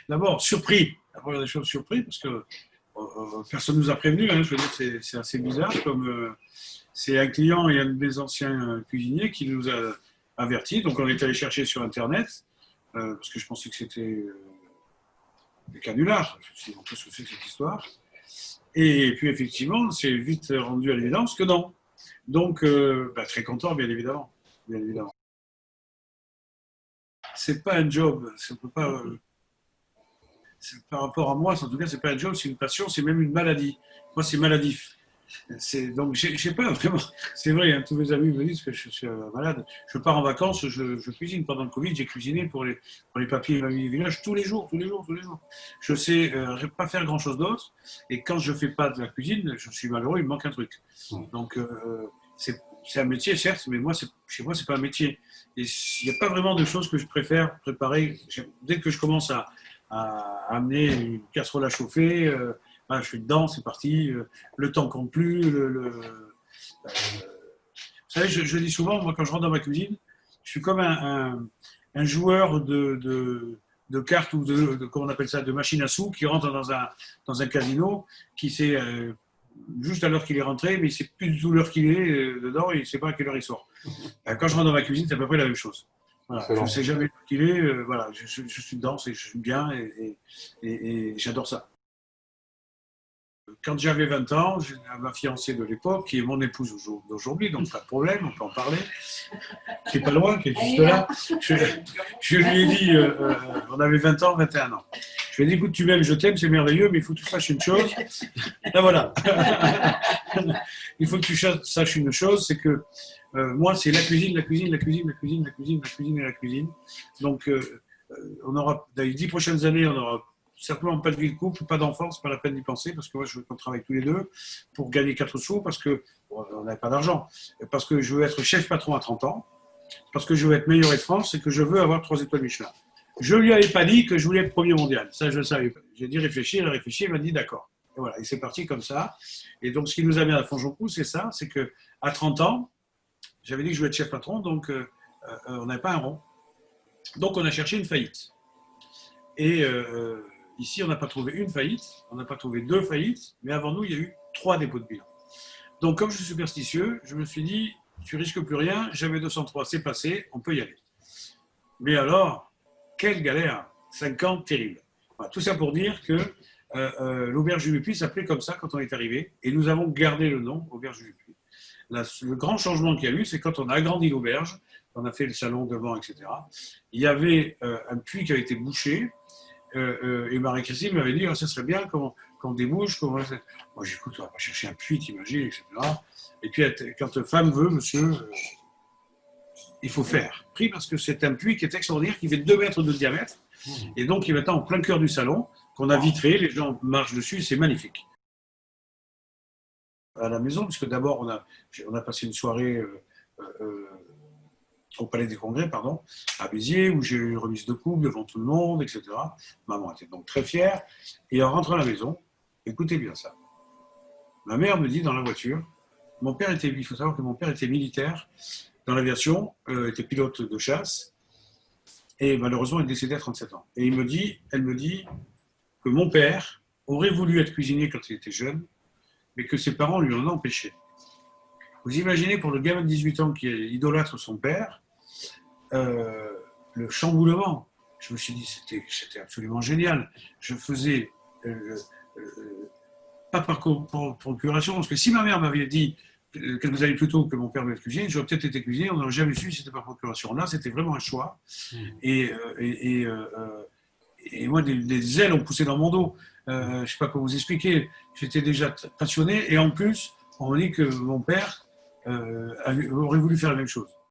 D'abord, surpris. La première des choses, surpris, parce que personne ne nous a prévenus. Hein, je veux dire, c'est assez bizarre. Comme c'est un client et un de mes anciens cuisiniers qui nous a avertis. Donc, on est allé chercher sur Internet, parce que je pensais que c'était des canulars. Je me suis dit, on peut se faire cette histoire. Et puis, effectivement, c'est vite rendu à l'évidence que non. Donc, très content, bien évidemment. Bien évidemment. C'est pas un job. Ça peut pas. Par rapport à moi, en tout cas, c'est pas un job, c'est une passion, c'est même une maladie. Moi, c'est maladif. Donc, je sais pas vraiment. C'est vrai, hein, tous mes amis me disent que je suis malade. Je pars en vacances, je cuisine. Pendant le Covid, j'ai cuisiné pour les papiers et mamies du village tous les jours, tous les jours, tous les jours. Je sais pas faire grand chose d'autre. Et quand je fais pas de la cuisine, je suis malheureux, il me manque un truc. Donc, c'est un métier, certes, mais moi, chez moi, c'est pas un métier. Et il n'y a pas vraiment de choses que je préfère préparer. Dès que je commence à amener une casserole à chauffer, je suis dedans, c'est parti. Le temps compte plus. Vous savez, je dis souvent, moi, quand je rentre dans ma cuisine, je suis comme un joueur de cartes ou comment on appelle ça, de machine à sous qui rentre dans un casino, qui sait juste à l'heure qu'il est rentré, mais il ne sait plus du tout l'heure qu'il est dedans et il ne sait pas à quelle heure il sort. Quand je rentre dans ma cuisine, c'est à peu près la même chose. Voilà, je ne sais jamais qui il est, voilà, je suis dedans, je suis bien et j'adore ça. Quand j'avais 20 ans, j'ai ma fiancée de l'époque, qui est mon épouse d'aujourd'hui, donc pas de problème, on peut en parler, qui n'est pas loin, qui est juste là. Je lui ai dit, on avait 20 ans, 21 ans. Je lui ai dit, écoute, tu m'aimes, je t'aime, c'est merveilleux, mais il faut que tu saches une chose. Là, voilà. Il faut que tu saches une chose, c'est que moi, c'est la cuisine, la cuisine, la cuisine, la cuisine, la cuisine, la cuisine et la cuisine. Donc, on aura, dans les 10 prochaines années, on aura certainement pas de vie de couple, pas d'enfants, c'est pas la peine d'y penser, parce que moi, je veux qu'on travaille tous les deux pour gagner 4 sous, parce que on n'a pas d'argent, parce que je veux être chef patron à 30 ans, parce que je veux être meilleur de France et que je veux avoir 3 étoiles Michelin. Je lui avais pas dit que je voulais être premier mondial, ça je le savais pas. J'ai dit réfléchir, il a réfléchi, il m'a dit d'accord. Et voilà, et c'est parti comme ça. Et donc, ce qui nous a mis à Fonjoncou, c'est ça, c'est que à 30 ans, j'avais dit que je voulais être chef patron, donc on n'avait pas un rond. Donc, on a cherché une faillite. Et ici, on n'a pas trouvé une faillite, on n'a pas trouvé 2 faillites, mais avant nous, il y a eu 3 dépôts de bilan. Donc, comme je suis superstitieux, je me suis dit, tu risques plus rien, j'avais 203, c'est passé, on peut y aller. Mais alors, quelle galère, 5 ans terribles. Voilà, tout ça pour dire que l'auberge du Lupuis s'appelait comme ça quand on est arrivé, et nous avons gardé le nom, auberge du Lupuis. Le grand changement qu'il y a eu, c'est quand on a agrandi l'auberge, on a fait le salon devant, etc. Il y avait un puits qui avait été bouché, et Marie-Christine m'avait dit, oh, ça serait bien qu'on débouche. Moi, j'écoute, on va chercher un puits, t'imagines, etc. Et puis, quand femme veut, monsieur, il faut faire. Pris parce que c'est un puits qui est extraordinaire, qui fait 2 mètres de diamètre, et donc il est maintenant en plein cœur du salon, qu'on a vitré, les gens marchent dessus, c'est magnifique. À la maison, puisque d'abord, on a passé une soirée au Palais des Congrès, pardon, à Béziers, où j'ai eu une remise de coupe devant tout le monde, etc. Maman était donc très fière. Et en rentrant à la maison, écoutez bien ça. Ma mère me dit dans la voiture, il faut savoir que mon père était militaire dans l'aviation, était pilote de chasse, et malheureusement, il est décédé à 37 ans. Et elle me dit que mon père aurait voulu être cuisinier quand il était jeune, mais que ses parents lui en ont empêché. Vous imaginez pour le gamin de 18 ans qui idolâtre son père, le chamboulement. Je me suis dit, c'était absolument génial. Je faisais, pas par procuration, parce que si ma mère m'avait dit quelques années plus tôt que mon père devait être cuisinier, j'aurais peut-être été cuisinier, on n'aurait jamais su si c'était par procuration. Là, c'était vraiment un choix. Et moi, des ailes ont poussé dans mon dos. Je ne sais pas comment vous expliquer. J'étais déjà passionné, et en plus, on me dit que mon père aurait voulu faire la même chose.